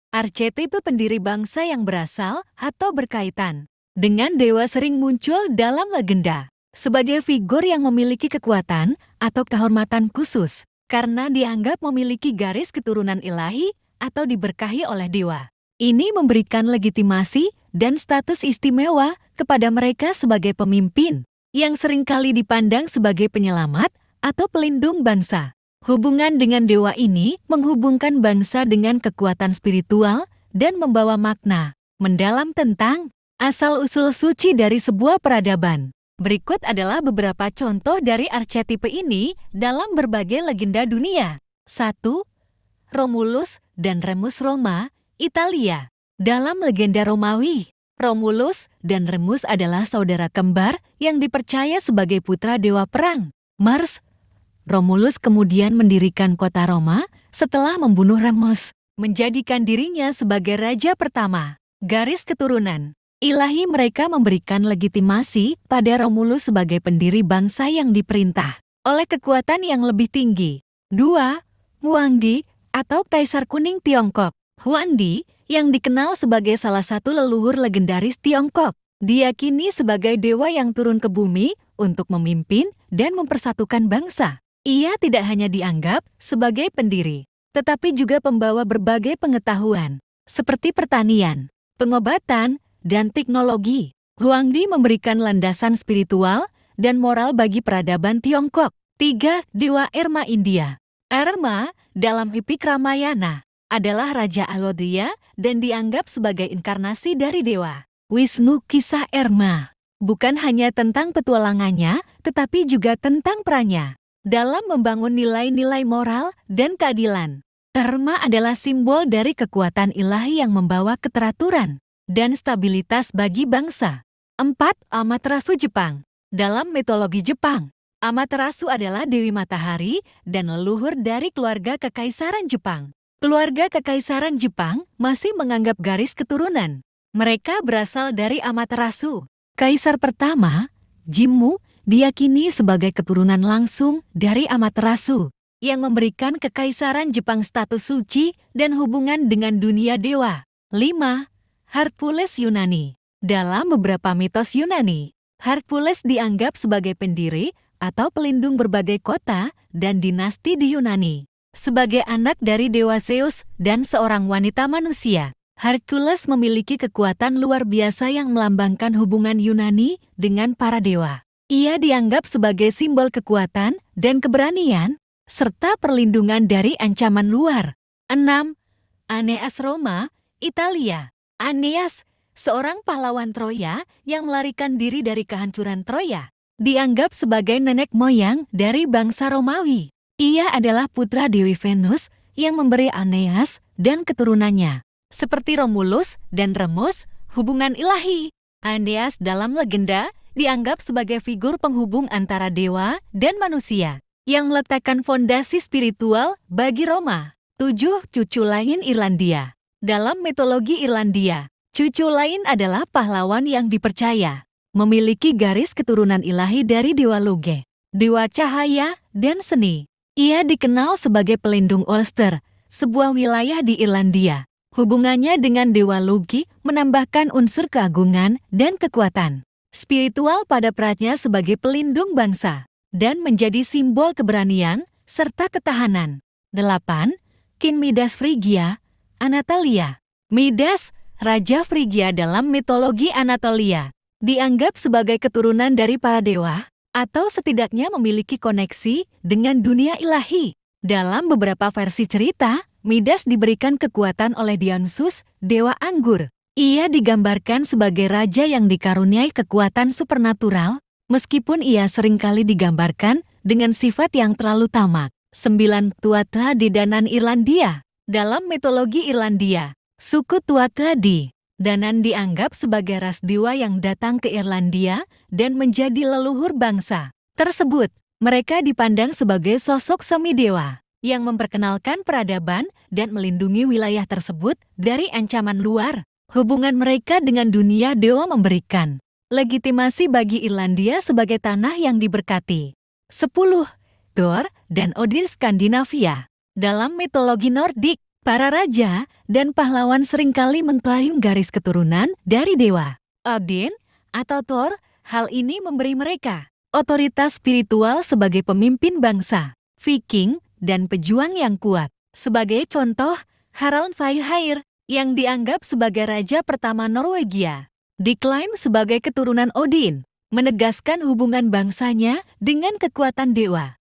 Archetype pendiri bangsa yang berasal atau berkaitan dengan dewa sering muncul dalam legenda sebagai figur yang memiliki kekuatan atau kehormatan khusus karena dianggap memiliki garis keturunan ilahi atau diberkahi oleh dewa. Ini memberikan legitimasi dan status istimewa kepada mereka sebagai pemimpin yang seringkali dipandang sebagai penyelamat atau pelindung bangsa. Hubungan dengan dewa ini menghubungkan bangsa dengan kekuatan spiritual dan membawa makna mendalam tentang asal-usul suci dari sebuah peradaban. Berikut adalah beberapa contoh dari archetype ini dalam berbagai legenda dunia. 1. Romulus dan Remus Roma, Italia. Dalam legenda Romawi, Romulus dan Remus adalah saudara kembar yang dipercaya sebagai putra dewa perang, Mars. Romulus kemudian mendirikan kota Roma setelah membunuh Remus, menjadikan dirinya sebagai raja pertama. Garis keturunan ilahi mereka memberikan legitimasi pada Romulus sebagai pendiri bangsa yang diperintah oleh kekuatan yang lebih tinggi. 2. Huangdi atau Kaisar Kuning Tiongkok. Huangdi yang dikenal sebagai salah satu leluhur legendaris Tiongkok, diyakini sebagai dewa yang turun ke bumi untuk memimpin dan mempersatukan bangsa. Ia tidak hanya dianggap sebagai pendiri, tetapi juga pembawa berbagai pengetahuan, seperti pertanian, pengobatan, dan teknologi. Huangdi memberikan landasan spiritual dan moral bagi peradaban Tiongkok. 3. Dewa Erma India. Erma, dalam Epik Ramayana, adalah Raja Ayodhya dan dianggap sebagai inkarnasi dari dewa Wisnu. Kisah Erma bukan hanya tentang petualangannya, tetapi juga tentang perannya dalam membangun nilai-nilai moral dan keadilan. Erma adalah simbol dari kekuatan ilahi yang membawa keteraturan dan stabilitas bagi bangsa. 4. Amaterasu Jepang. Dalam mitologi Jepang, Amaterasu adalah Dewi Matahari dan leluhur dari keluarga Kekaisaran Jepang. Keluarga Kekaisaran Jepang masih menganggap garis keturunan mereka berasal dari Amaterasu. Kaisar pertama, Jimmu, diyakini sebagai keturunan langsung dari Amaterasu, yang memberikan Kekaisaran Jepang status suci dan hubungan dengan dunia dewa. 5. Hercules Yunani. Dalam beberapa mitos Yunani, Hercules dianggap sebagai pendiri atau pelindung berbagai kota dan dinasti di Yunani. Sebagai anak dari dewa Zeus dan seorang wanita manusia, Hercules memiliki kekuatan luar biasa yang melambangkan hubungan Yunani dengan para dewa. Ia dianggap sebagai simbol kekuatan dan keberanian, serta perlindungan dari ancaman luar. 6. Aeneas Roma, Italia. Aeneas, seorang pahlawan Troya yang melarikan diri dari kehancuran Troya, dianggap sebagai nenek moyang dari bangsa Romawi. Ia adalah putra Dewi Venus yang memberi Aeneas dan keturunannya, seperti Romulus dan Remus, hubungan ilahi. Aeneas dalam legenda dianggap sebagai figur penghubung antara dewa dan manusia yang meletakkan fondasi spiritual bagi Roma. 7. Cucu lain Irlandia. Dalam mitologi Irlandia, cucu lain adalah pahlawan yang dipercaya memiliki garis keturunan ilahi dari dewa Loge, dewa cahaya dan seni. Ia dikenal sebagai pelindung Ulster, sebuah wilayah di Irlandia. Hubungannya dengan dewa Logi menambahkan unsur keagungan dan kekuatan spiritual pada perannya sebagai pelindung bangsa dan menjadi simbol keberanian serta ketahanan. 8. King Midas Phrygia, Anatolia. Midas, Raja Phrygia dalam mitologi Anatolia, dianggap sebagai keturunan dari para dewa atau setidaknya memiliki koneksi dengan dunia ilahi. Dalam beberapa versi cerita, Midas diberikan kekuatan oleh Dionysus, dewa anggur. Ia digambarkan sebagai raja yang dikaruniai kekuatan supernatural, meskipun ia seringkali digambarkan dengan sifat yang terlalu tamak. 9. Tuatha Dé Danann Irlandia. Dalam mitologi Irlandia, suku Tuatha Dé Danann dianggap sebagai ras dewa yang datang ke Irlandia dan menjadi leluhur bangsa tersebut. Mereka dipandang sebagai sosok semi-dewa yang memperkenalkan peradaban dan melindungi wilayah tersebut dari ancaman luar. Hubungan mereka dengan dunia dewa memberikan legitimasi bagi Irlandia sebagai tanah yang diberkati. 10. Thor dan Odin Skandinavia. Dalam mitologi Nordik, Para raja dan pahlawan seringkali mengklaim garis keturunan dari dewa Odin atau Thor. Hal ini memberi mereka otoritas spiritual sebagai pemimpin bangsa, Viking, dan pejuang yang kuat. Sebagai contoh, Harald Fairhair yang dianggap sebagai raja pertama Norwegia diklaim sebagai keturunan Odin, menegaskan hubungan bangsanya dengan kekuatan dewa.